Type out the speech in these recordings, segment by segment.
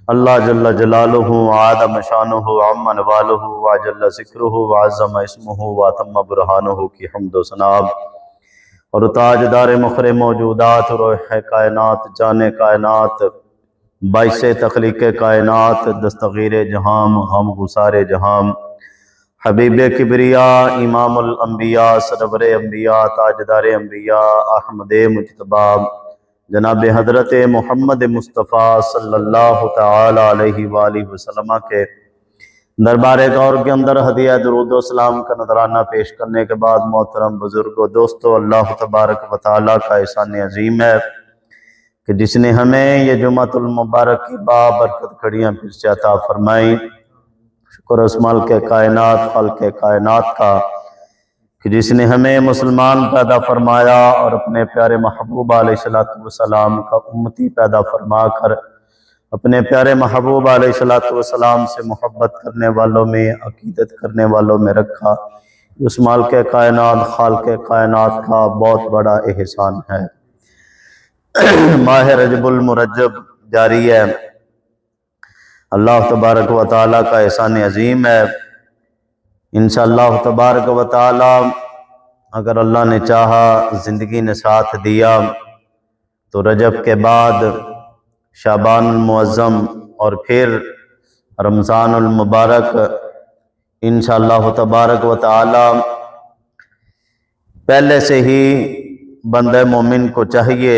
اللہ جل جلالہ عظم شانہ عم نوالہ وجل ذکرہ وعظم اسمہ واتم برہانہ کی حمد و ثنا اور تاجدار مخر موجودات روح کائنات جان کائنات باعث تخلیق کائنات دستغیر جہاں ہم گسار جہاں حبیب کبریاء امام الانبیاء سرور انبیاء تاجدار انبیاء احمد مجتبی جناب حضرت محمد مصطفیٰ صلی اللہ تعالی علیہ وآلہ وسلم کے دربار غور کے اندر ہدیہ درود و سلام کا نذرانہ پیش کرنے کے بعد محترم بزرگوں دوستو، اللہ تبارک و تعالیٰ کا احسان عظیم ہے کہ جس نے ہمیں یہ جمعۃ المبارک کی بابرکت گھڑیاں پھر سے عطا فرمائیں۔ شکر اسمال کے کائنات خالق کائنات کا کہ جس نے ہمیں مسلمان پیدا فرمایا اور اپنے پیارے محبوب علیہ السلام کا امتی پیدا فرما کر اپنے پیارے محبوب علیہ السلام سے محبت کرنے والوں میں عقیدت کرنے والوں میں رکھا۔ اس مالک کائنات خالق کائنات کا بہت بڑا احسان ہے۔ ماہ رجب المرجب جاری ہے، اللہ تبارک و تعالیٰ کا احسان عظیم ہے۔ انشاءاللہ تبارک و تعالی اگر اللہ نے چاہا زندگی نے ساتھ دیا تو رجب کے بعد شعبان المعظم اور پھر رمضان المبارک انشاءاللہ تبارک و تعالی پہلے سے ہی بندہ مومن کو چاہیے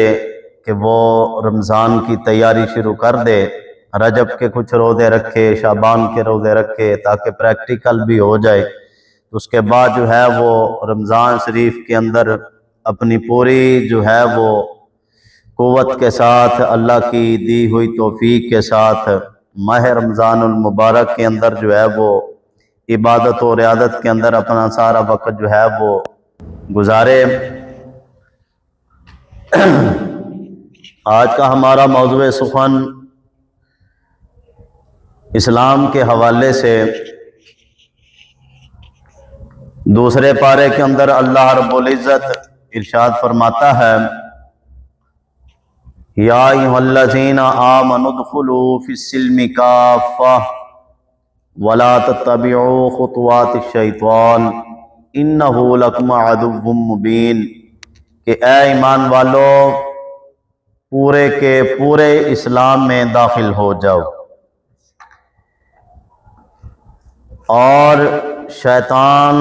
کہ وہ رمضان کی تیاری شروع کر دے، رجب کے کچھ روزے رکھے، شعبان کے روزے رکھے تاکہ پریکٹیکل بھی ہو جائے۔ اس کے بعد جو ہے وہ رمضان شریف کے اندر اپنی پوری جو ہے وہ قوت کے ساتھ اللہ کی دی ہوئی توفیق کے ساتھ ماہ رمضان المبارک کے اندر جو ہے وہ عبادت و ریاضت کے اندر اپنا سارا وقت جو ہے وہ گزارے۔ آج کا ہمارا موضوع سخن اسلام کے حوالے سے دوسرے پارے کے اندر اللہ رب العزت ارشاد فرماتا ہے، یا ایھا الذین آمنوا ادخلوا فی السلم کافۃ ولا تتبعوا خطوات الشیطان انہ لکم عدو مبین، کہ اے ایمان والو پورے کے پورے اسلام میں داخل ہو جاؤ اور شیطان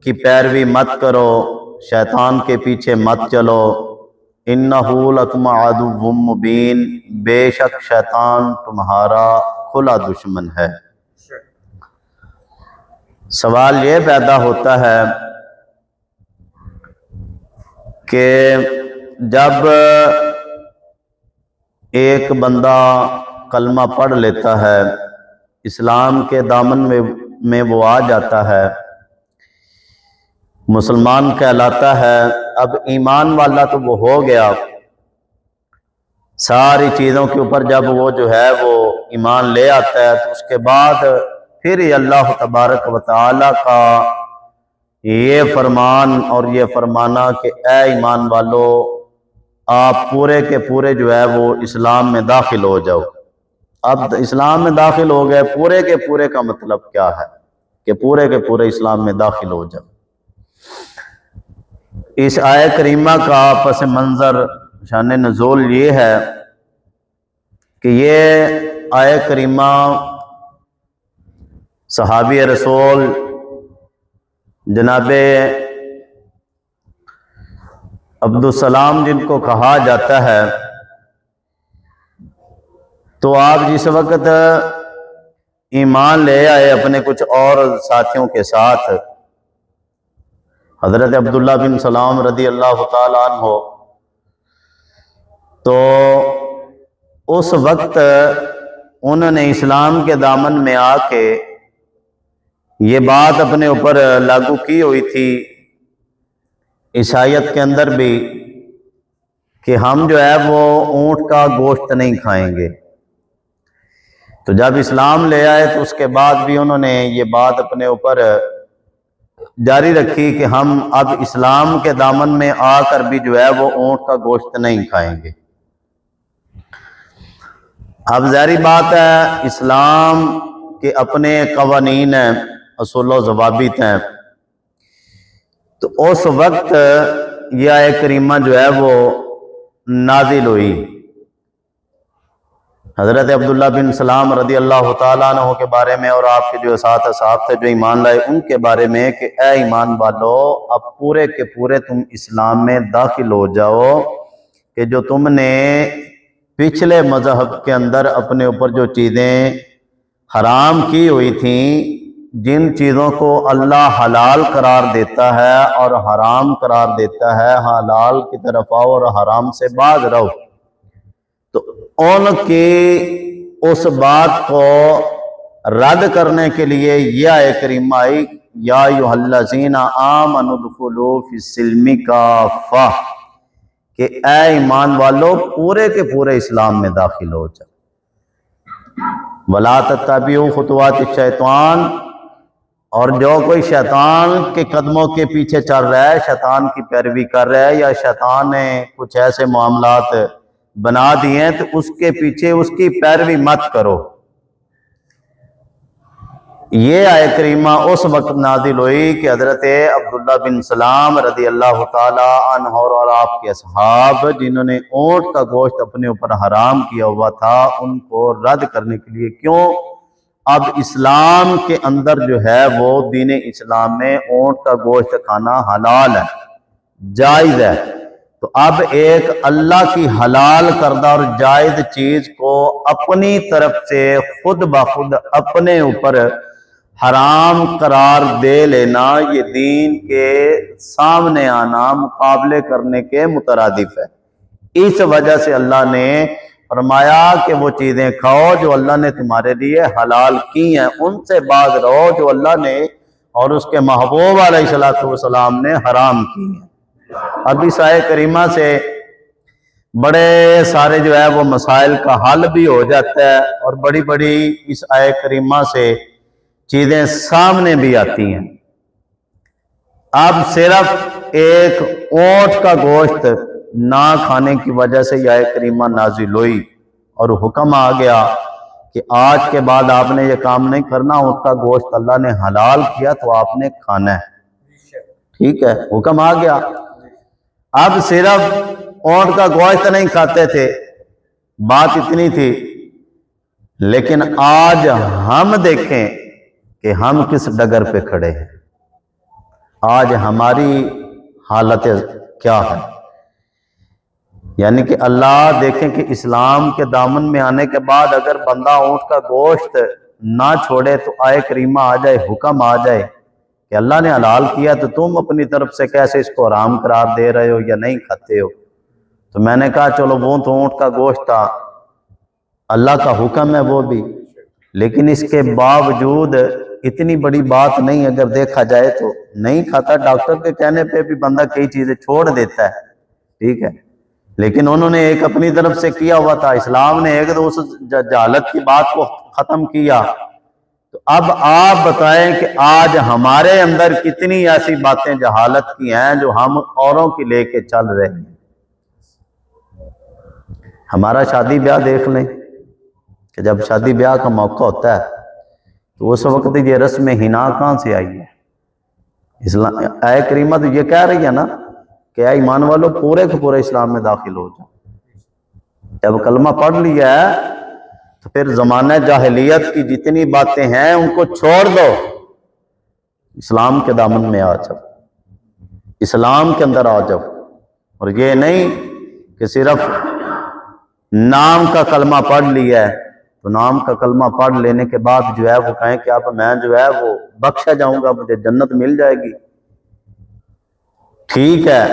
کی پیروی مت کرو، شیطان کے پیچھے مت چلو۔ انہ لکم عدو مبین، بے شک شیطان تمہارا کھلا دشمن ہے۔ سوال یہ پیدا ہوتا ہے کہ جب ایک بندہ کلمہ پڑھ لیتا ہے، اسلام کے دامن میں وہ آ جاتا ہے، مسلمان کہلاتا ہے، اب ایمان والا تو وہ ہو گیا، ساری چیزوں کے اوپر جب وہ جو ہے وہ ایمان لے آتا ہے تو اس کے بعد پھر اللہ تبارک و تعالی کا یہ فرمان اور یہ فرمانا کہ اے ایمان والو آپ پورے کے پورے جو ہے وہ اسلام میں داخل ہو جاؤ۔ اب اسلام میں داخل ہو گئے، پورے کے پورے کا مطلب کیا ہے کہ پورے کے پورے اسلام میں داخل ہو جاؤ۔ اس آیہ کریمہ کا پس منظر شان نزول یہ ہے کہ یہ آیہ کریمہ صحابی رسول جناب عبدالسلام جن کو کہا جاتا ہے، تو آپ جس وقت ایمان لے آئے اپنے کچھ اور ساتھیوں کے ساتھ، حضرت عبداللہ بن سلام رضی اللہ تعالیٰ عنہ، تو اس وقت انہوں نے اسلام کے دامن میں آ کے یہ بات اپنے اوپر لاگو کی ہوئی تھی عیسائیت کے اندر بھی کہ ہم جو ہے وہ اونٹ کا گوشت نہیں کھائیں گے۔ تو جب اسلام لے آئے تو اس کے بعد بھی انہوں نے یہ بات اپنے اوپر جاری رکھی کہ ہم اب اسلام کے دامن میں آ کر بھی جو ہے وہ اونٹ کا گوشت نہیں کھائیں گے۔ اب ظاہری بات ہے اسلام کے اپنے قوانین ہیں، اصول و ضوابط ہیں، تو اس وقت یہ آیت کریمہ جو ہے وہ نازل ہوئی۔ حضرت عبداللہ بن سلام رضی اللہ تعالیٰ عنہ کے بارے میں اور آپ کے جو ساتھ اصحاب تھے جو ایمان لائے ان کے بارے میں کہ اے ایمان والو اب پورے کے پورے تم اسلام میں داخل ہو جاؤ، کہ جو تم نے پچھلے مذہب کے اندر اپنے اوپر جو چیزیں حرام کی ہوئی تھیں، جن چیزوں کو اللہ حلال قرار دیتا ہے اور حرام قرار دیتا ہے، حلال کی طرف آؤ اور حرام سے باز رہو، تو ان کی اس بات کو رد کرنے کے لیے یہ آیت کریمہ آئی، یا ایھا الذین آمنوا ادخلوا فی السلم کافۃ، کہ اے ایمان والو پورے کے پورے اسلام میں داخل ہو جاؤ۔ وَلَا تَتَّبِعُوا خُطُوَاتِ الشَّیطان، اور جو کوئی شیطان کے قدموں کے پیچھے چل رہا ہے، شیطان کی پیروی کر رہا ہے، یا شیطان نے کچھ ایسے معاملات بنا دیے ہیں تو اس کے پیچھے اس کی پیروی مت کرو۔ یہ آیت کریمہ اس وقت نازل ہوئی کہ حضرت عبداللہ بن سلام رضی اللہ تعالی عنہ اور آپ کے اصحاب جنہوں نے اونٹ کا گوشت اپنے اوپر حرام کیا ہوا تھا ان کو رد کرنے کے لیے، کیوں اب اسلام کے اندر جو ہے وہ دین اسلام میں اونٹ کا گوشت کھانا حلال ہے، جائز ہے، تو اب ایک اللہ کی حلال کردہ اور جائز چیز کو اپنی طرف سے خود بخود اپنے اوپر حرام قرار دے لینا، یہ دین کے سامنے آنا، مقابلے کرنے کے مترادف ہے۔ اس وجہ سے اللہ نے فرمایا کہ وہ چیزیں کھاؤ جو اللہ نے تمہارے لیے حلال کی ہیں، ان سے باز رہو جو اللہ نے اور اس کے محبوب علیہ السلام نے حرام کی ہیں۔ اب اس آیت کریمہ سے بڑے سارے جو ہے وہ مسائل کا حل بھی ہو جاتا ہے، اور بڑی بڑی اس آیت کریمہ سے چیزیں سامنے بھی آتی ہیں۔ اب صرف ایک اونٹ کا گوشت نہ کھانے کی وجہ سے یہ آیت کریمہ نازل ہوئی اور حکم آ گیا کہ آج کے بعد آپ نے یہ کام نہیں کرنا، اونٹ کا گوشت اللہ نے حلال کیا تو آپ نے کھانا ہے، ٹھیک ہے، حکم آ گیا۔ اب صرف اونٹ کا گوشت نہیں کھاتے تھے، بات اتنی تھی، لیکن آج ہم دیکھیں کہ ہم کس ڈگر پہ کھڑے ہیں، آج ہماری حالت کیا ہے۔ یعنی کہ اللہ دیکھیں کہ اسلام کے دامن میں آنے کے بعد اگر بندہ اونٹ کا گوشت نہ چھوڑے تو آیت کریمہ آ جائے، حکم آ جائے کہ اللہ نے حلال کیا تو تم اپنی طرف سے کیسے اس کو حرام قرار دے رہے ہو یا نہیں کھاتے ہو۔ تو میں نے کہا چلو وہ تو اونٹ کا گوشت تھا، اللہ کا حکم ہے وہ بھی، لیکن اس کے باوجود اتنی بڑی بات نہیں، اگر دیکھا جائے تو نہیں کھاتا، ڈاکٹر کے کہنے پہ بھی بندہ کئی چیزیں چھوڑ دیتا ہے، ٹھیک ہے، لیکن انہوں نے ایک اپنی طرف سے کیا ہوا تھا، اسلام نے ایک تو اس جہالت کی بات کو ختم کیا۔ تو اب آپ بتائیں کہ آج ہمارے اندر کتنی ایسی باتیں جہالت کی ہیں جو ہم اوروں کی لے کے چل رہے ہیں۔ ہمارا شادی بیاہ دیکھ لیں کہ جب شادی بیاہ کا موقع ہوتا ہے تو اس وقت یہ رسم حنا کہاں سے آئی ہے؟ اسلام آیت کریمہ تو یہ کہہ رہی ہے نا کہ اے ایمان والو پورے کے پورے اسلام میں داخل ہو جاؤ۔ جب کلمہ پڑھ لیا ہے تو پھر زمانہ جاہلیت کی جتنی باتیں ہیں ان کو چھوڑ دو، اسلام کے دامن میں آ جاؤ، اسلام کے اندر آ جاؤ، اور یہ نہیں کہ صرف نام کا کلمہ پڑھ لیا ہے تو نام کا کلمہ پڑھ لینے کے بعد جو ہے وہ کہیں کہ اب میں جو ہے وہ بخشا جاؤں گا، مجھے جنت مل جائے گی۔ ٹھیک ہے،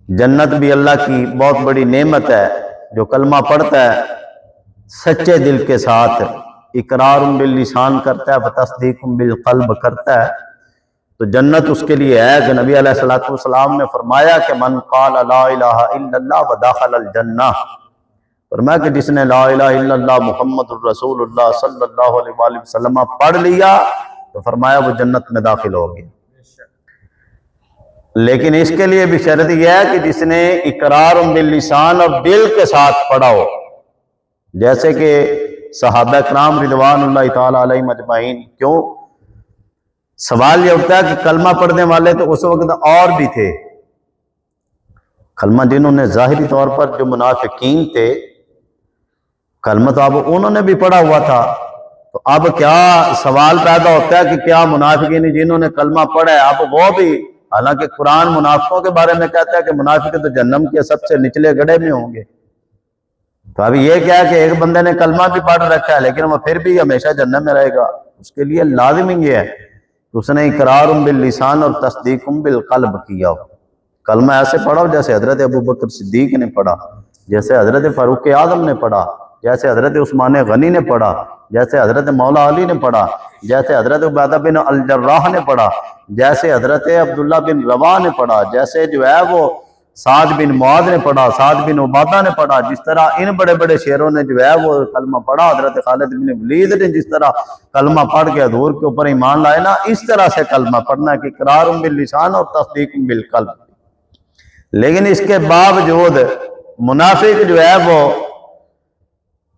جنت بھی اللہ کی بہت بڑی نعمت ہے، جو کلمہ پڑھتا ہے سچے دل کے ساتھ، اقرار باللسان کرتا ہے وتصدیق بالقلب کرتا ہے، تو جنت اس کے لیے ہے کہ نبی علیہ السلام نے فرمایا کہ من قال لا الہ الا اللہ ودخل الجنہ، فرمایا کہ جس نے لا الہ الا اللہ محمد الرسول اللہ صلی اللہ علیہ وآلہ وسلم پڑھ لیا تو فرمایا وہ جنت میں داخل ہو گیا۔ لیکن اس کے لیے بھی شرط یہ ہے کہ جس نے اقرار باللسان اور دل کے ساتھ پڑھا ہو، جیسے کہ صحابہ کرام رضوان اللہ تعالی علیہم اجمعین. کیوں سوال یہ اٹھتا ہے کہ کلمہ پڑھنے والے تو اس وقت اور بھی تھے. کلمہ جنہوں نے ظاہری طور پر جو منافقین تھے کلمہ تو اب انہوں نے بھی پڑھا ہوا تھا. تو اب کیا سوال پیدا ہوتا ہے کہ کیا منافقین جنہوں نے کلمہ پڑھا ہے اب وہ بھی، حالانکہ قرآن منافقوں کے بارے میں کہتا ہے کہ منافق تو جہنم کے سب سے نچلے گڑھے میں ہوں گے. تو اب یہ کیا ہے کہ ایک بندے نے کلمہ بھی پڑھ رکھا ہے لیکن وہ پھر بھی ہمیشہ جہنم میں رہے گا. اس کے لیے لازم ہی یہ ہے کہ اس نے اقرار باللسان اور تصدیق بالقلب کیا ہو. کلمہ ایسے پڑھا ہو جیسے حضرت ابوبکر صدیق نے پڑھا، جیسے حضرت فاروق اعظم نے پڑھا، جیسے حضرت عثمان غنی نے پڑھا، جیسے حضرت مولا علی نے پڑھا، جیسے حضرت عبیدہ بن الجراح نے پڑھا، جیسے حضرت عبداللہ بن رواح نے پڑھا، جیسے جو ہے وہ سعد بن معاذ نے پڑھا، سعد بن عبادہ نے پڑھا. جس طرح ان بڑے بڑے شیروں نے جو ہے وہ کلمہ پڑھا، حضرت خالد بن ولید نے جس طرح کلمہ پڑھ کے حضور کے اوپر ایمان لائے نا، اس طرح سے کلمہ پڑھنا کہ اقرار باللسان اور تصدیق بالقلب. لیکن اس کے باوجود منافق جو ہے وہ،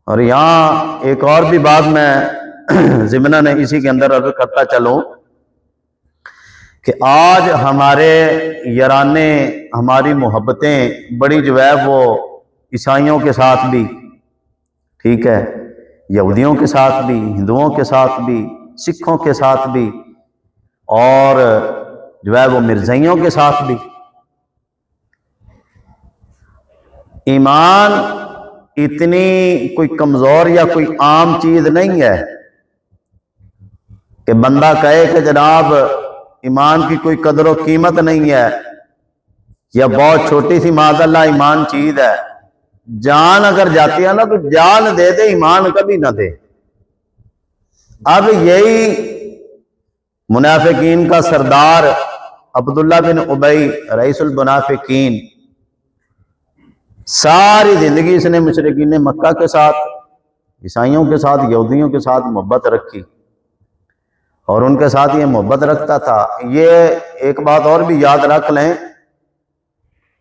اور یہاں ایک اور بھی بات میں ضمناً اسی کے اندر عرض کرتا چلوں کہ آج ہمارے یارانے، ہماری محبتیں بڑی جو ہے وہ عیسائیوں کے ساتھ بھی، ٹھیک ہے، یہودیوں کے ساتھ بھی، ہندوؤں کے ساتھ بھی، سکھوں کے ساتھ بھی، اور جو ہے وہ مرزائیوں کے ساتھ بھی. ایمان اتنی کوئی کمزور یا کوئی عام چیز نہیں ہے کہ بندہ کہے کہ جناب ایمان کی کوئی قدر و قیمت نہیں ہے یا بہت چھوٹی سی معاذ اللہ ایمان چیز ہے. جان اگر جاتی ہے نا تو جان دے دے، ایمان کبھی نہ دے. اب یہی منافقین کا سردار عبداللہ بن ابی رئیس المنافقین، ساری زندگی اس نے مشرکین مکہ کے ساتھ، عیسائیوں کے ساتھ، یہودیوں کے ساتھ محبت رکھی اور ان کے ساتھ یہ محبت رکھتا تھا. یہ ایک بات اور بھی یاد رکھ لیں،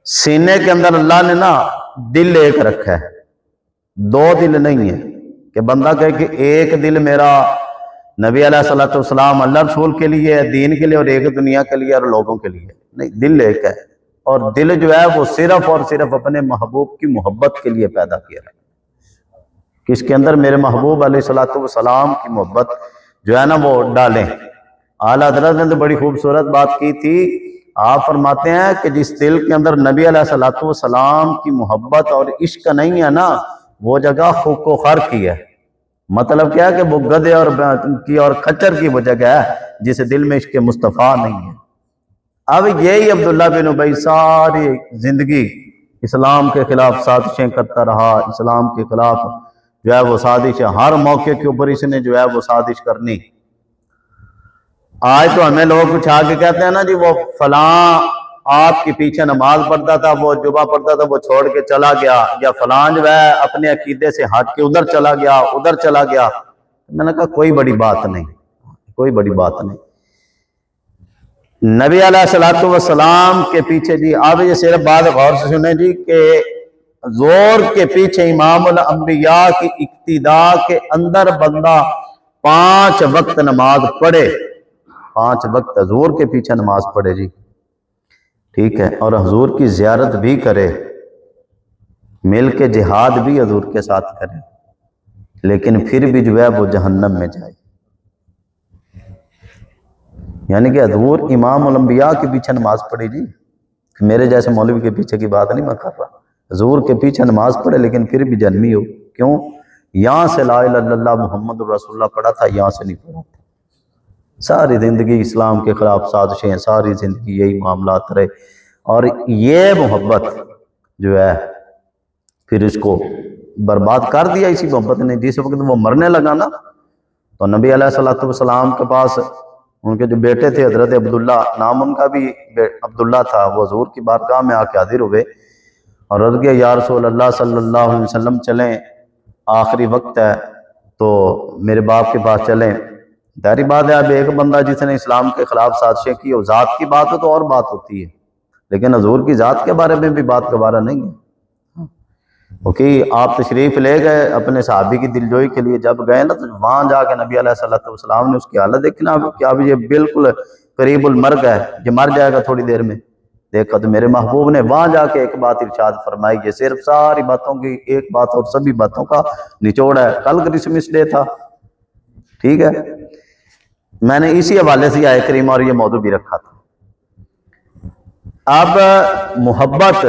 سینے کے اندر اللہ نے نا دل ایک رکھا ہے، دو دل نہیں ہے کہ بندہ کہے کہ ایک دل میرا نبی علیہ الصلوۃ والسلام اللہ رسول کے لیے، دین کے لیے، اور ایک دنیا کے لیے اور لوگوں کے لیے. نہیں، دل ایک ہے. اور دل جو ہے وہ صرف اور صرف اپنے محبوب کی محبت کے لیے پیدا کیا ہے کہ اس کے اندر میرے محبوب علیہ الصلوۃ والسلام کی محبت جو ہے نا وہ ڈالیں. اعلیٰ حضرت نے تو بڑی خوبصورت بات کی تھی. آپ فرماتے ہیں کہ جس دل کے اندر نبی علیہ الصلوۃ والسلام کی محبت اور عشق نہیں ہے نا، وہ جگہ خوک و خر کی ہے. مطلب کیا ہے کہ وہ گدھے اور کھچر کی وہ جگہ ہے جس دل میں عشق مصطفیٰ نہیں ہے. اب یہی عبداللہ بن ابی ساری زندگی اسلام کے خلاف سازشیں کرتا رہا، اسلام کے خلاف جو ہے وہ سازشیں، ہر موقع کے اوپر اس نے جو ہے وہ سازش کرنی. آج تو ہمیں لوگ کچھ آگے کہتے ہیں نا جی وہ فلاں آپ کے پیچھے نماز پڑھتا تھا، وہ جبہ پڑھتا تھا، وہ چھوڑ کے چلا گیا، یا فلاں جو ہے اپنے عقیدے سے ہٹ کے ادھر چلا گیا، ادھر چلا گیا. میں نے کہا کوئی بڑی بات نہیں، کوئی بڑی بات نہیں. نبی علیہ الصلوۃ والسلام کے پیچھے جی آپ یہ صرف بات غور سے سنیں جی کہ زور کے پیچھے امام الانبیاء کی اقتداء کے اندر بندہ 5 وقت نماز پڑھے، 5 وقت حضور کے پیچھے نماز پڑھے جی، ٹھیک ہے، اور حضور کی زیارت بھی کرے، مل کے جہاد بھی حضور کے ساتھ کرے، لیکن پھر بھی جو ہے وہ جہنم میں جائے. یعنی کہ حضور امام الانبیاء کے پیچھے نماز پڑھی جی، میرے جیسے مولوی کے پیچھے کی بات نہیں میں کر رہا. حضور کے پیچھے نماز پڑھے لیکن پھر بھی جہنمی ہو. کیوں؟ یہاں سے لا الہ الا اللہ محمد رسول اللہ پڑھا تھا، یہاں سے نہیں پڑھا تھا. ساری زندگی اسلام کے خلاف سازشیں، ساری زندگی یہی معاملات رہے، اور یہ محبت جو ہے پھر اس کو برباد کر دیا اسی محبت نے. جس وقت وہ مرنے لگا نا تو نبی علیہ الصلوۃ والسلام کے پاس ان کے جو بیٹے تھے حضرت عبداللہ، نام ان کا بھی عبداللہ تھا، وہ حضور کی بارگاہ میں آ کے حاضر ہوئے اور عرض کیا یا رسول اللہ صلی اللہ علیہ وسلم چلیں، آخری وقت ہے تو میرے باپ کے پاس چلیں. ظاہری بات ہے اب ایک بندہ جس نے اسلام کے خلاف سازشیں کی، اور ذات کی بات ہو تو اور بات ہوتی ہے، لیکن حضور کی ذات کے بارے میں بھی بات گوارا نہیں ہے. اوکے آپ تشریف لے گئے اپنے صحابی کی دلجوئی کے لیے، جب گئے نا تو وہاں جا کے نبی علیہ السلام نے اس کی حالت دیکھی نا کہ اب یہ بالکل قریب المرگ ہے، یہ مر جائے گا تھوڑی دیر میں، دیکھا تو میرے محبوب نے وہاں جا کے ایک بات ارشاد فرمائی، یہ صرف ساری باتوں کی ایک بات اور سبھی باتوں کا نچوڑ ہے۔ کل کرسمس ڈے تھا، ٹھیک ہے، میں نے اسی حوالے سے آیت کریمہ اور یہ موضوع بھی رکھا تھا۔ اب محبت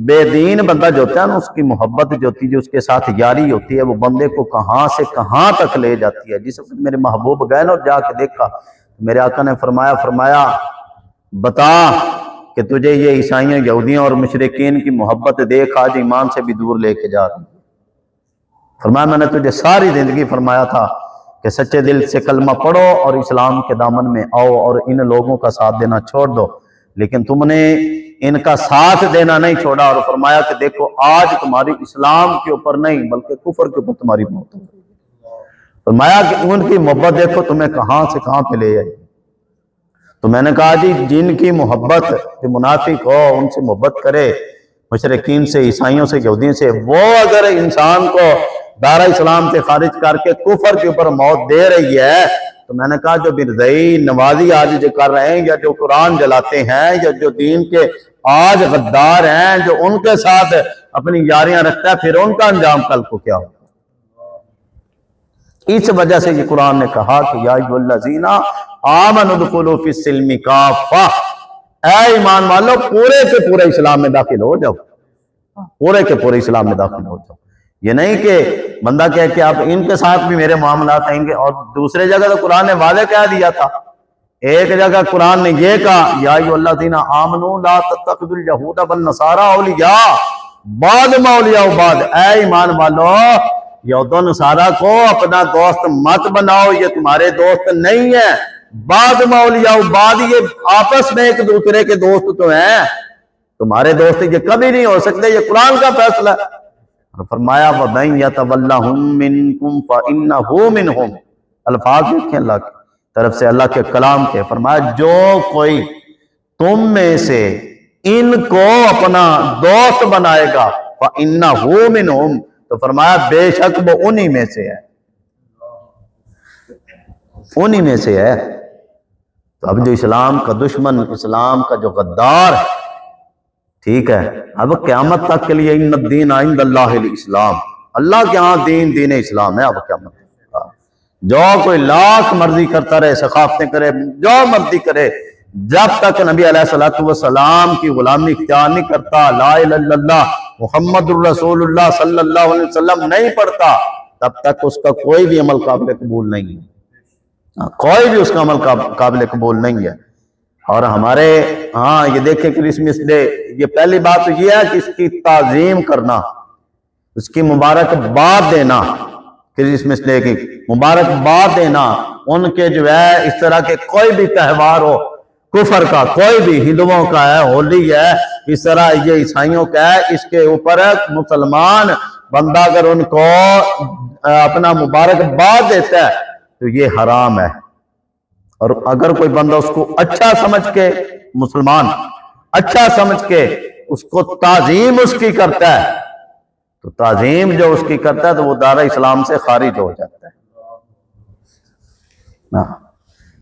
بے دین بندہ جو ہوتا ہے نا، اس کی محبت جو ہوتی ہے، جو اس کے ساتھ یاری ہوتی ہے، وہ بندے کو کہاں سے کہاں تک لے جاتی ہے۔ جس وقت میرے محبوب گئے نا اور جا کے دیکھا، میرے آقا نے فرمایا بتا کہ تجھے یہ عیسائیوں، یہودیوں اور مشرکین کی محبت دیکھ آج ایمان سے بھی دور لے کے جا رہی۔ فرمایا میں نے تجھے ساری زندگی فرمایا تھا کہ سچے دل سے کلمہ پڑھو اور اسلام کے دامن میں آؤ اور ان لوگوں کا ساتھ دینا چھوڑ دو، لیکن تم نے ان کا ساتھ دینا نہیں چھوڑا، اور فرمایا کہ دیکھو آج تمہاری اسلام کے اوپر نہیں بلکہ کفر کے اوپر تمہاری موت ہے۔ فرمایا کہ ان کی محبت دیکھو تمہیں کہاں سے کہاں پہ لے آئی۔ تو میں نے کہا جی جن کی محبت، جو منافق ہو ان سے محبت کرے، مشرکین سے، عیسائیوں سے، یہودیوں سے، وہ اگر انسان کو دارہ اسلام سے خارج کر کے کفر کے اوپر موت دے رہی ہے، تو میں نے کہا جو برزئی نوازی آج جو کر رہے ہیں، یا جو قرآن جلاتے ہیں، یا جو دین کے آج غدار ہیں، جو ان کے ساتھ اپنی یاریاں رکھتا ہے، پھر ان کا انجام کل کو کیا ہوگا۔ اس وجہ سے یہ قرآن نے کہا کہ یا ایھا الذین آمنوا ادخلوا فی السلم کافہ، اے ایمان والو پورے کے پورے اسلام میں داخل ہو جاؤ، پورے کے پورے اسلام میں داخل ہو جاؤ۔ یہ نہیں کہ بندہ کہے کہ آپ ان کے ساتھ بھی میرے معاملات آئیں گے، اور دوسرے جگہ تو قرآن نے واضح کہہ دیا تھا، ایک جگہ قرآن نے یہ کہا یا ایھا الذین آمنوا لا تتخذوا الیہود والنصارى اولیاء بعضهم اولیاء بعض، اے ایمان والو یہود و نصارہ کو اپنا دوست مت بناؤ، یہ تمہارے دوست نہیں ہیں، بعضهم اولیاء بعض، یہ آپس میں ایک دوسرے کے دوست تو ہیں، تمہارے دوست یہ کبھی نہیں ہو سکتے، یہ قرآن کا فیصلہ ہے۔ اور فرمایا وَمَن يَتَوَلَّهُم مِّنكُمْ فَإِنَّهُ مِنْهُمْ، الفاظ دیکھیں اللہ کی طرف سے، اللہ کے کلام کے، فرمایا جو کوئی تم میں سے ان کو اپنا دوست بنائے گا فَإِنَّهُ مِنْهُمْ، تو فرمایا بے شک وہ انہی میں سے ہے، انہی میں سے ہے۔ تو اب جو اسلام کا دشمن، اسلام کا جو غدار، ٹھیک ہے، اب قیامت تک کے لیے ان الدین عند اللہ الاسلام، اللہ کے ہاں دین اسلام ہے۔ اب قیامت جو کوئی لاکھ مرضی کرتا رہے، ثقافتیں کرے، جو مرضی کرے، جب تک نبی علیہ السلام کی غلامی اختیار نہیں کرتا، لا الہ الا اللہ محمد الرسول اللہ صلی اللہ علیہ وسلم نہیں پڑھتا، تب تک اس کا کوئی بھی عمل قابل قبول نہیں ہے، کوئی بھی اس کا عمل قابل قبول نہیں ہے۔ اور ہمارے ہاں یہ دیکھیں کرسمس ڈے، یہ پہلی بات تو یہ ہے کہ اس کی تعظیم کرنا، اس کی مبارکباد دینا، کرسمس ڈے کی مبارکباد دینا، ان کے جو ہے اس طرح کے کوئی بھی تہوار ہو، کفر کا کوئی بھی، ہندوؤں کا ہے، ہولی ہے، اس طرح یہ عیسائیوں کا ہے، اس کے اوپر مسلمان بندہ اگر ان کو اپنا مبارکباد دیتا ہے تو یہ حرام ہے۔ اور اگر کوئی بندہ اس کو اچھا سمجھ کے، مسلمان اچھا سمجھ کے اس کو تعظیم اس کی کرتا ہے، تو تعظیم جو اس کی کرتا ہے تو وہ دارہ اسلام سے خارج ہو جاتا ہے۔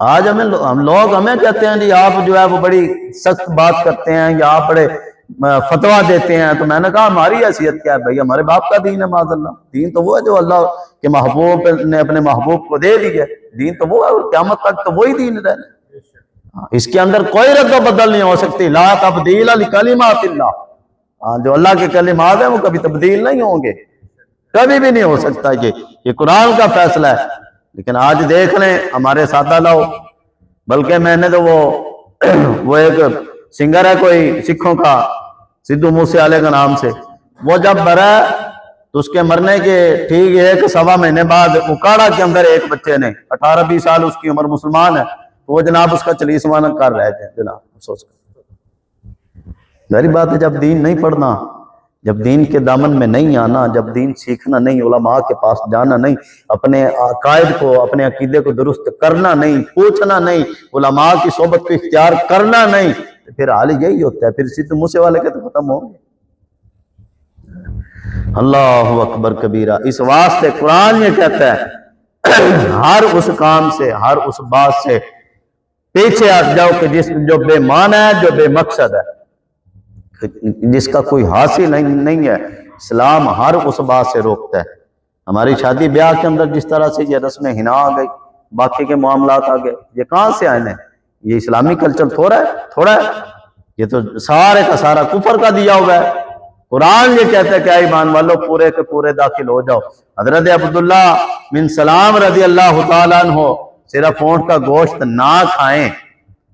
آج ہم لوگ ہمیں کہتے ہیں جی آپ جو ہے وہ بڑی سخت بات کرتے ہیں، یا آپ بڑے فتویٰ دیتے ہیں، تو میں نے کہا ہماری حیثیت کیا ہے بھائی، ہمارے باپ کا دین ہے معاذ اللہ، دین تو وہ ہے جو اللہ کے محبوب نے اپنے محبوب کو دے دی ہے، دین تو وہ ہے، قیامت تک تو وہی دین رہنا، اس کے اندر کوئی رد و بدل نہیں ہو سکتی، لا تبدیل لکلمات اللہ، جو اللہ کے کلمات ہیں وہ کبھی تبدیل نہیں ہوں گے، کبھی بھی نہیں ہو سکتا، یہ قرآن کا فیصلہ ہے۔ لیکن آج دیکھ لیں ہمارے سادہ لوگ، بلکہ میں نے تو وہ ایک سنگر ہے کوئی سکھوں کا، سدھو موسے والے کا نام سے، وہ جب مرا تو اس کے مرنے کے ٹھیک 1.25 مہینے بعد اکاڑا کے اندر ایک بچے نے، 18-20 سال اس کی عمر، مسلمان ہے، تو وہ جناب اس کا چلیسوانا کر رہے تھے جناب، افسوس کر، ظاہری بات ہے جب دین نہیں پڑھنا، جب دین کے دامن میں نہیں آنا، جب دین سیکھنا نہیں، علماء کے پاس جانا نہیں، اپنے عقائد کو، اپنے عقیدے کو درست کرنا نہیں، پوچھنا نہیں، علماء کی صحبت کو اختیار کرنا نہیں، پھر حال یہی ہوتا ہے، پھر سدھ موسے والے کے تو ختم ہو گئے۔ اللہ اکبر کبیرہ۔ اس واسطے قرآن یہ کہتا ہے ہر اس کام سے، ہر اس بات سے پیچھے ہٹ جاؤ کہ جو بے معنی ہے، جو بے مقصد ہے، جس کا کوئی حاصل نہیں ہے۔ اسلام ہر اس بات سے روکتا ہے۔ ہماری شادی بیاہ کے اندر جس طرح سے یہ رسم حنا آ گئی، باقی کے معاملات آ گئے، یہ کہاں سے آئے ہیں؟ یہ اسلامی کلچر تھوڑا ہے، یہ تو سارے کا سارا کفر کا دیا ہوا ہے۔ قرآن یہ کہتا ہے کہ اے ایمان والو پورے کے پورے داخل ہو جاؤ۔ حضرت عبداللہ بن سلام رضی اللہ تعالیٰ عنہ صرف اونٹ کا گوشت نہ کھائیں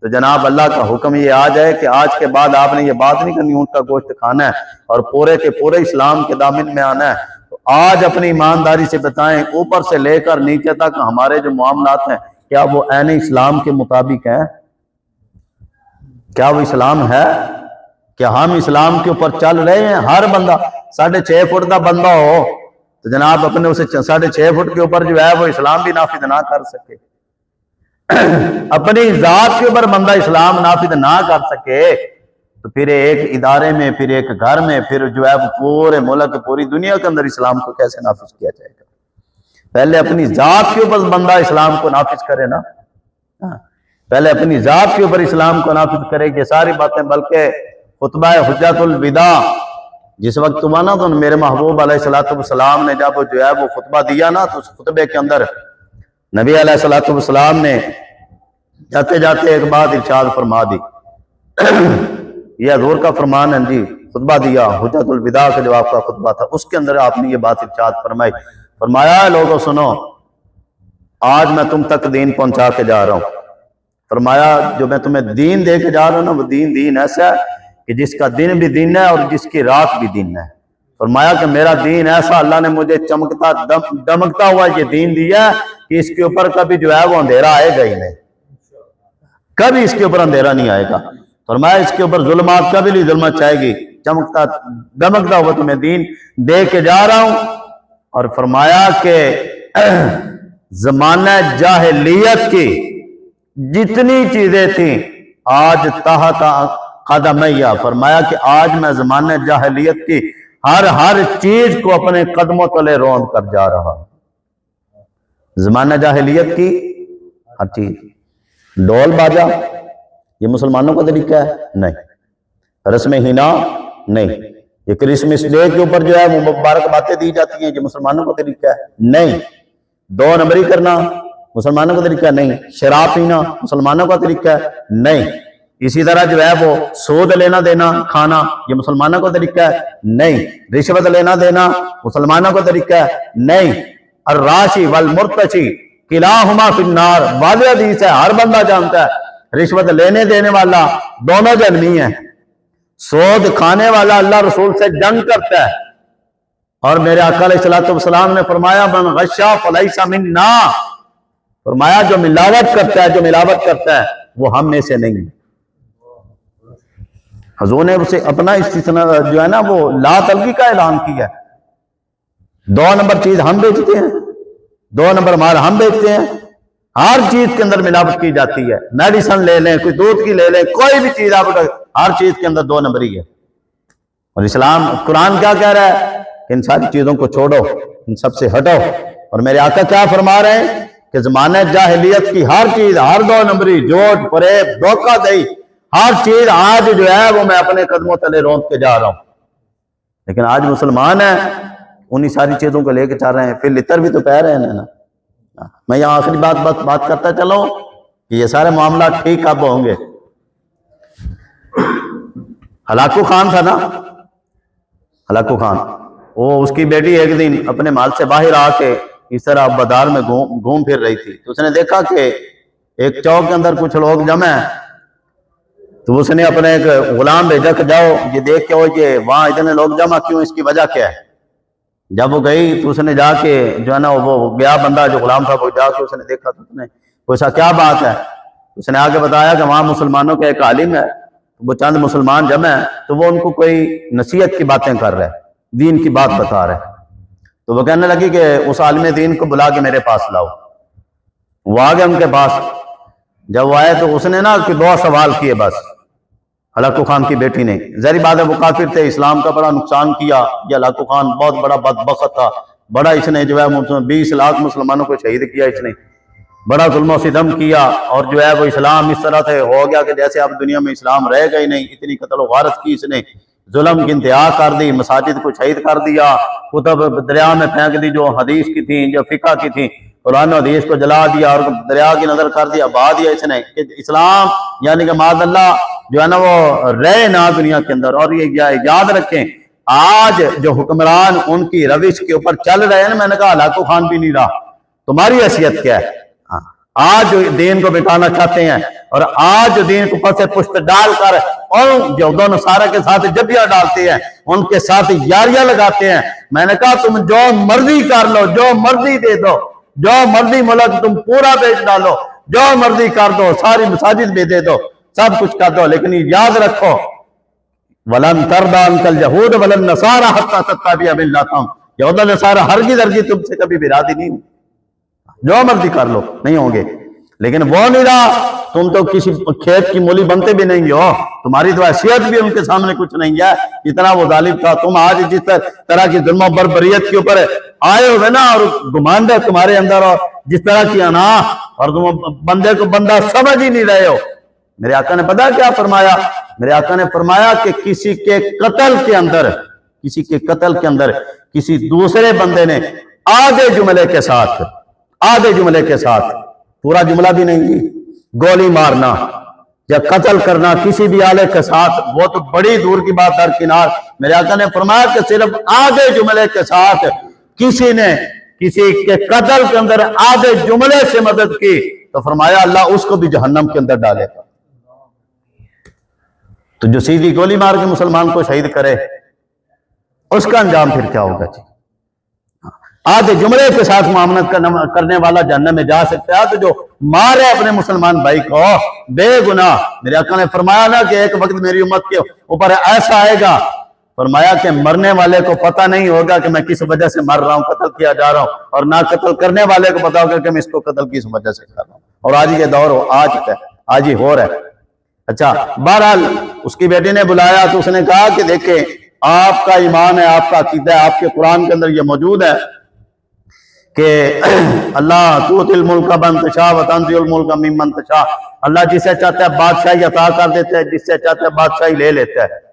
تو جناب اللہ کا حکم یہ آ جائے کہ آج کے بعد آپ نے یہ بات نہیں کرنی اونٹ کا گوشت کھانا ہے اور پورے کے پورے اسلام کے دامن میں آنا ہے، تو آج اپنی ایمانداری سے بتائیں اوپر سے لے کر نیچے تک ہمارے جو معاملات ہیں کیا وہ عین اسلام کے مطابق ہیں؟ کیا وہ اسلام ہے؟ کیا ہم اسلام کے اوپر چل رہے ہیں؟ ہر بندہ 6.5 فٹ کا بندہ ہو تو جناب اپنے اسے 6.5 فٹ کے اوپر جو ہے وہ اسلام بھی نافذ نہ کر سکے، اپنی ذات کے اوپر بندہ اسلام نافذ نہ کر سکے تو پھر ایک ادارے میں، پھر ایک گھر میں، پھر جو ہے وہ پورے ملک، پوری دنیا کے اندر اسلام کو کیسے نافذ کیا جائے گا؟ پہلے اپنی ذات کے اوپر بندہ اسلام کو نافذ کرے نا، پہلے اپنی ذات کے اوپر اسلام کو نافذ کرے گی ساری باتیں۔ بلکہ خطبہ حجت الوداع جس وقت ہوا نا تو میرے محبوب علیہ السلام نے جب جو ہے وہ خطبہ دیا نا تو اس خطبے کے اندر نبی علیہ السلام نے جاتے جاتے ایک بات ارشاد فرما دی، یہ حضور کا فرمان ہے جی، خطبہ دیا حجت الوداع کا جو آپ کا خطبہ تھا اس کے اندر آپ نے یہ بات ارشاد فرمائی، فرمایا لوگوں سنو آج میں تم تک دین پہنچا کے جا رہا ہوں۔ فرمایا جو میں تمہیں دین دے کے جا رہا ہوں نا وہ دین ایسا ہے کہ جس کا دن بھی دن ہے اور جس کی رات بھی دن ہے۔ فرمایا کہ میرا دین ایسا اللہ نے مجھے چمکتا دمکتا ہوا یہ دین دیا کہ اس کے اوپر کبھی جو ہے وہ اندھیرا آئے گا ہی نہیں، کبھی اس کے اوپر اندھیرا نہیں آئے گا۔ فرمایا اس کے اوپر ظلمات کبھی نہیں ظلمت چاہے گی، چمکتا دمکتا ہوا تمہیں دین دے کے جا رہا ہوں۔ اور فرمایا کہ زمانہ جاہلیت کی جتنی چیزیں تھیں آج تحت قدمیہ، فرمایا کہ آج میں زمانہ جاہلیت کی ہر چیز کو اپنے قدموں تلے روند کر جا رہا ہوں۔ زمانہ جاہلیت کی ہر چیز، ڈول باجا یہ مسلمانوں کا طریقہ ہے؟ نہیں۔ رسم حنا نہیں۔ یہ کرسمس ڈے کے اوپر جو ہے وہ مبارک باتیں دی جاتی ہیں یہ مسلمانوں کا طریقہ ہے؟ نہیں۔ 2 نمبری کرنا مسلمانوں کا طریقہ نہیں۔ شراب پینا مسلمانوں کا طریقہ ہے؟ نہیں۔ اسی طرح جو ہے وہ سود لینا دینا کھانا یہ مسلمانوں کا طریقہ ہے؟ نہیں۔ رشوت لینا دینا مسلمانوں کا طریقہ ہے؟ نہیں۔ الراشی والمرتشی کلاہما فی النار، واضح حدیث ہے، ہر بندہ جانتا ہے رشوت لینے دینے والا دونوں جہنمی ہیں، سود کھانے والا اللہ رسول سے جنگ کرتا ہے، اور میرے آقا علیہ السلام نے فرمایا من غشا فلیس منا، فرمایا جو ملاوٹ کرتا ہے وہ ہم میں سے نہیں۔ حضور نے اسے اپنا استثناء جو ہے نا وہ لا طلبی کا اعلان کیا ہے۔ 2 نمبر چیز ہم بیچتے ہیں، 2 نمبر مال ہم بیچتے ہیں، ہر چیز کے اندر ملاوٹ کی جاتی ہے، میڈیسن لے لیں، کوئی دودھ کی لے لیں، کوئی بھی چیز آپ ہر چیز کے اندر 2 نمبر ہی ہے۔ اور اسلام قرآن کیا کہہ رہا ہے کہ ان ساری چیزوں کو چھوڑو، ان سب سے ہٹو، اور میرے آقا کیا فرما رہے ہیں کہ زمانہ جاہلیت کی ہر چیز، ہر 2 نمبری، جھوٹ فریب دھوکہ دہی، ہر چیز آج جو ہے وہ میں اپنے قدموں تلے روند کے جا رہا ہوں۔ لیکن آج مسلمان ہیں انہی ساری چیزوں کو لے کے چل رہے ہیں، پھر لتر بھی تو پہ رہے ہیں نا۔ میں یہاں آخری بات کرتا چلوں کہ یہ سارے معاملات ٹھیک کب ہوں گے؟ ہلاکو خان تھا نا، ہلاکو خان، وہ اس کی بیٹی ایک دن اپنے مال سے باہر آ کے اس طرح بازار میں گھوم پھر رہی تھی، تو اس نے دیکھا کہ ایک چوک کے اندر کچھ لوگ جمع ہیں، تو اس نے اپنے ایک غلام بھیجا کہ جاؤ یہ دیکھ کے ہو کہ وہاں اتنے لوگ جمع کیوں، اس کی وجہ کیا ہے۔ جب وہ گئی تو اس نے جا کے جو ہے نا وہ گیا بندہ جو غلام تھا وہ جا کے اس نے دیکھا تو اس نے پوچھا کیا بات ہے، اس نے آگے بتایا کہ وہاں مسلمانوں کا ایک عالم ہے، وہ چند مسلمان جمع ہیں تو وہ ان کو کوئی نصیحت کی باتیں کر رہے ہیں، دین کی بات بتا رہے، تو وہ کہنے لگی کہ اس عالم دین کو بلا کے میرے پاس لاؤ۔ وہ آ گئے ان کے پاس، جب وہ آئے تو اس نے نا کہ 2 سوال کیے بس، ہلاکو خان کی بیٹی نے، ظاہر بات ہے وہ کافر تھے، اسلام کا بڑا نقصان کیا، یہ ہلاکو خان بہت بڑا بدبخت تھا، بڑا اس نے جو ہے 20 لاکھ مسلمانوں کو شہید کیا، اس نے بڑا ظلم و ستم کیا، اور جو ہے وہ اسلام اس طرح سے ہو گیا کہ جیسے اب دنیا میں اسلام رہے گا ہی نہیں، اتنی قتل و غارت کی اس نے، ظلم کی انتہا کر دی، مساجد کو شہید کر دیا، کتب دریا میں پھینک دی جو حدیث کی تھیں، جو فقہ کی تھیں، قرآن و حدیث کو جلا دیا اور دریا کی نظر کر دیا، بہا دیا اس نے، کہ اسلام یعنی کہ معاذ اللہ جو ہے نا وہ رہے نہ دنیا کے اندر۔ اور یہ یاد رکھیں، آج جو حکمران ان کی روش کے اوپر چل رہے ہیں نا، میں نے کہا ہلاکو خان بھی نہیں رہا، تمہاری حیثیت کیا ہے؟ آج جو دین کو بٹانا چاہتے ہیں، اور آج جو دین کو پس پشت ڈال کر اور جو دو نصارہ کے ساتھ جبیہ ڈالتے ہیں، ان کے ساتھ یاریاں لگاتے ہیں، میں نے کہا تم جو مرضی کر لو، جو مرضی دے دو، جو مرضی ملک تم پورا بیچ ڈالو، جو مرضی کر دو، ساری مساجد بھی دے دو، سب کچھ کر دو، لیکن یاد رکھو وَلَن تَرْضَىٰ عَنْكَ الْيَهُودُ وَلَا النَّصَارَىٰ حَتَّىٰ تَتَّبِعَ مِلَّتَهُمْ، یہود و نصارہ ہرگز تم سے کبھی بھی راضی نہیں ہوں، جو مرضی کر لو نہیں ہوں گے، لیکن وہ نہیں رہا، تم تو کسی کھیت کی مولی بنتے بھی نہیں ہو، تمہاری تو حیثیت بھی ان کے سامنے کچھ نہیں ہے، اتنا وہ ظالم تھا۔ تم آج جس طرح کی ظلم و بربریت کے اوپر آئے ہوئے نا، اور گمانڈ ہے تمہارے اندر، اور جس طرح کی انا، اور تم بندے کو بندہ سمجھ ہی نہیں رہے ہو۔ میرے آقا نے پتا کیا فرمایا؟ میرے آقا نے فرمایا کہ کسی کے قتل کے اندر کسی دوسرے بندے نے آدھے جملے کے ساتھ پورا جملہ بھی نہیں، گولی مارنا یا قتل کرنا کسی بھی آلے کے ساتھ، وہ تو بڑی دور کی بات درکنار، میرے آقا نے فرمایا کہ صرف آدھے جملے کے ساتھ کسی نے کسی کے قتل کے اندر آدھے جملے سے مدد کی، تو فرمایا اللہ اس کو بھی جہنم کے اندر ڈالے گا۔ تو جو سیدھی گولی مار کے مسلمان کو شہید کرے، اس کا انجام پھر کیا ہوگا جی؟ آدھے جملے کے ساتھ معاملت کرنے والا جہنم میں جا سکتا ہے، تو جو مارے اپنے مسلمان بھائی کو بے گناہ، میرے آقا نے فرمایا نا کہ ایک وقت میری امت کے اوپر ایسا آئے گا، فرمایا کہ مرنے والے کو پتہ نہیں ہوگا کہ میں کس وجہ سے مر رہا ہوں، قتل کیا جا رہا ہوں، اور نہ قتل کرنے والے کو پتہ ہوگا کہ میں اس کو قتل کس وجہ سے کر رہا ہوں۔ اور آج یہ دور آج ہی ہو رہا ہے۔ اچھا، بہرحال اس کی بیٹی نے بلایا تو اس نے کہا کہ دیکھیں آپ کا ایمان ہے، آپ کا عقیدہ ہے، آپ کے قرآن کے اندر یہ موجود ہے کہ اللہ تؤتی الملک من تشاء وتنزع الملک ممن تشاء، اللہ جسے چاہتا ہے بادشاہی عطا کر دیتا ہے، جس سے چاہتا ہے بادشاہی لے لیتا ہے۔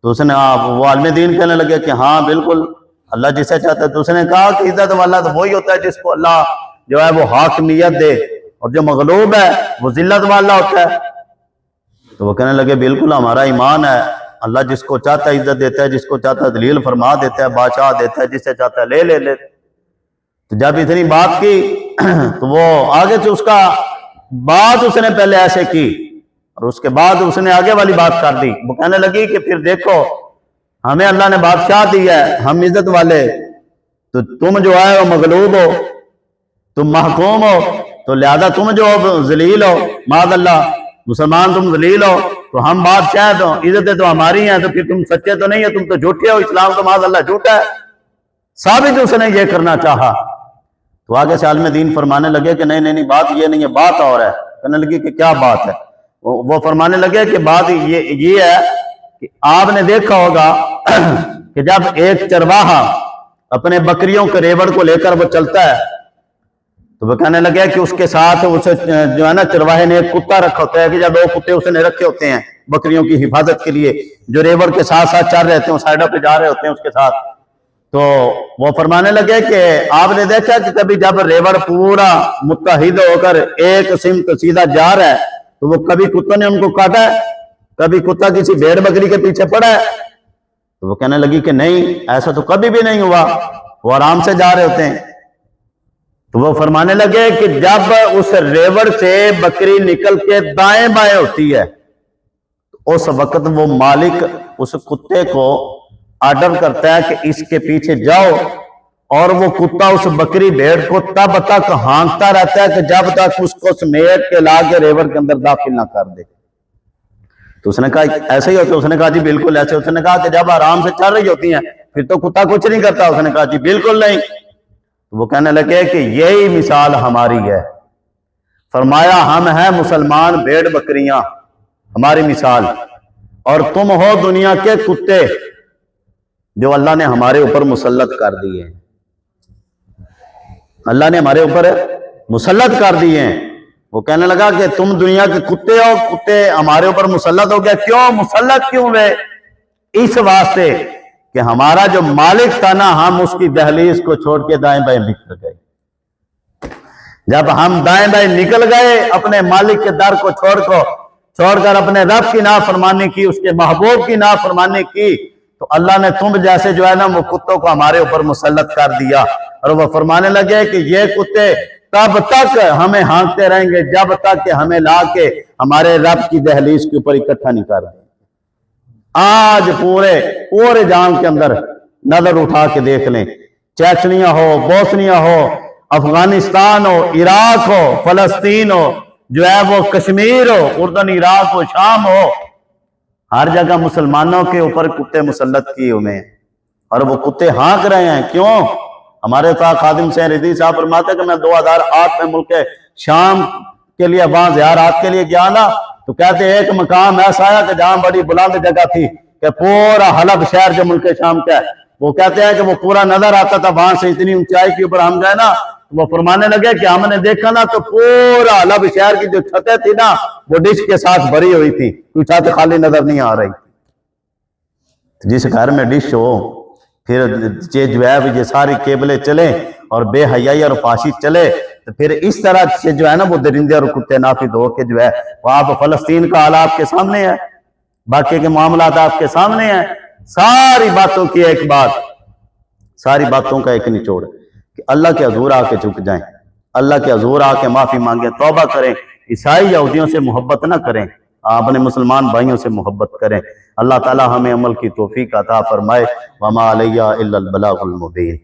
تو اس نے وہ عالم دین کہنے لگے کہ ہاں بالکل اللہ جسے چاہتا ہے۔ تو اس نے کہا کہ عزت والا تو وہی ہوتا ہے جس کو اللہ جو ہے وہ حاکمیت دے، اور جو مغلوب ہے وہ ذلت والا ہوتا ہے۔ تو وہ کہنے لگے بالکل ہمارا ایمان ہے، اللہ جس کو چاہتا ہے عزت دیتا ہے، جس کو چاہتا ہے ذلیل فرما دیتا ہے، بادشاہ دیتا ہے، جس سے چاہتا ہے لے لے۔ تو جب اتنی بات کی تو وہ آگے سے اس کا بات اس نے پہلے ایسے کی، اور اس کے بعد اس نے آگے والی بات کر دی۔ وہ کہنے لگی کہ پھر دیکھو ہمیں اللہ نے بادشاہ دی ہے، ہم عزت والے، تو تم جو ہے وہ مغلوب ہو، تم محکوم ہو، تو لہذا تم جو ذلیل ہو، معاذ اللہ مسلمان تم ذلیل ہو، تو ہم بادشاہ تو عزتیں تو ہماری ہیں، تو پھر تم سچے تو نہیں ہے، تم تو جھوٹے ہو، اسلام تو معاذ اللہ جھوٹا ہے۔ ثابت اس نے یہ کرنا چاہا۔ تو آگے سے عالم دین فرمانے لگے کہ نہیں بات یہ نہیں ہے، بات اور ہے۔ کہنے لگی کہ کیا بات ہے؟ وہ فرمانے لگے کہ بات یہ ہے کہ آپ نے دیکھا ہوگا کہ جب ایک چرواہا اپنے بکریوں کے ریوڑ کو لے کر وہ چلتا ہے، تو وہ کہنے لگے کہ اس کے ساتھ اسے جو ہے نا چرواہے نے ایک کتا رکھا ہوتا ہے، کہ جب 2 کتے اس نے رکھے ہوتے ہیں بکریوں کی حفاظت کے لیے، جو ریوڑ کے ساتھ چل رہے ہوتے ہیں، سائڈوں پہ جا رہے ہوتے ہیں اس کے ساتھ۔ تو وہ فرمانے لگے کہ آپ نے دیکھا کہ کبھی جب ریوڑ پورا متحد ہو کر ایک سمت سیدھا جا رہا ہے، تو وہ کبھی کتوں نے ان کو کاٹا ہے؟ کبھی کتا کسی بھیڑ بکری کے پیچھے پڑا ہے؟ تو وہ کہنے لگی کہ نہیں، ایسا تو کبھی بھی نہیں ہوا، وہ آرام سے جا رہے ہوتے ہیں۔ تو وہ فرمانے لگے کہ جب اس ریوڑ سے بکری نکل کے دائیں بائیں ہوتی ہے، اس وقت وہ مالک اس کتے کو آرڈر کرتا ہے کہ اس کے پیچھے جاؤ، اور وہ کتا اس بکری بھیڑ کو تب تک ہانکتا رہتا ہے کہ جب تک اس کو سمیٹ کے لا کے ریوڑ کے اندر داخل نہ کر دے۔ تو اس نے کہا ایسے ہی ہوتا ہے؟ اس نے کہا جی بالکل ایسے۔ اس نے کہا کہ جب آرام سے چل رہی ہوتی ہیں پھر تو کتا کچھ نہیں کرتا؟ اس نے کہا جی بالکل نہیں۔ وہ کہنے لگے کہ یہی مثال ہماری ہے۔ فرمایا ہم ہیں مسلمان بھیڑ بکریاں، ہماری مثال اور تم ہو دنیا کے کتے جو اللہ نے ہمارے اوپر مسلط کر دیے ہیں، اللہ نے ہمارے اوپر مسلط کر دیے ہیں۔ وہ کہنے لگا کہ تم دنیا کے کتے ہو، کتے ہمارے اوپر مسلط ہو گئے۔ کیوں مسلط کیوں ہوئے؟ اس واسطے کہ ہمارا جو مالک تھا نا، ہم اس کی دہلیز کو چھوڑ کے دائیں بائیں نکل گئے۔ جب ہم دائیں بائیں نکل گئے، اپنے مالک کے در کو چھوڑ کر اپنے رب کی نافرمانی کی، اس کے محبوب کی نافرمانی کی، تو اللہ نے تم جیسے جو ہے نا وہ کتوں کو ہمارے اوپر مسلط کر دیا۔ اور وہ فرمانے لگے کہ یہ کتے تب تک ہمیں ہانکتے رہیں گے جب تک کہ ہمیں لا کے ہمارے رب کی دہلیز کے اوپر اکٹھا نہیں کر دیں۔ آج پورے جام کے اندر نظر اٹھا کے دیکھ لیں، چیچنیا ہو، بوسنیا ہو، افغانستان ہو، عراق ہو، فلسطین ہو، جو ہے وہ کشمیر ہو، اردن، عراق ہو، شام ہو، ہر جگہ مسلمانوں کے اوپر کتے مسلط کیے ہوئے ہیں، اور وہ کتے ہانک رہے ہیں۔ کیوں؟ ہمارے ساتھ خادم حسین رضوی صاحب فرماتے کہ میں 2008 میں ملک شام کے لیے وہاں زیارات کے لیے گیا نا، تو کہتے ایک مقام ایسا آیا کہ جہاں بڑی بلند جگہ تھی کہ پورا حلب شہر جو ملک شام کا ہے، وہ کہتے ہیں کہ وہ پورا نظر آتا تھا وہاں سے، اتنی اونچائی کے اوپر ہم گئے نا، وہ فرمانے لگے کہ ہم نے دیکھا نا تو پورا حلب شہر کی جو چھتیں تھی نا وہ ڈش کے ساتھ بھری ہوئی تھی، کوئی چھت خالی نظر نہیں آ رہی تھی۔ جس گھر میں ڈش ہو، پھر جو ہے یہ ساری کیبلیں چلیں اور بے حیائی اور فحاشی چلے، تو پھر اس طرح سے جو ہے نا وہ درندے اور کتے نافذ ہو کے جو ہے وہ آپ فلسطین کا حال آپ کے سامنے ہے، باقی کے معاملات آپ کے سامنے ہیں۔ ساری باتوں کی ایک بات، ساری باتوں کا ایک نچوڑ کہ اللہ کے حضور آ کے جھک جائیں، اللہ کے حضور آ کے معافی مانگیں، توبہ کریں، عیسائی یہودیوں سے محبت نہ کریں، اپنے مسلمان بھائیوں سے محبت کریں۔ اللہ تعالی ہمیں عمل کی توفیق عطا فرمائے۔ وما علیہ الا البلاغ المبین۔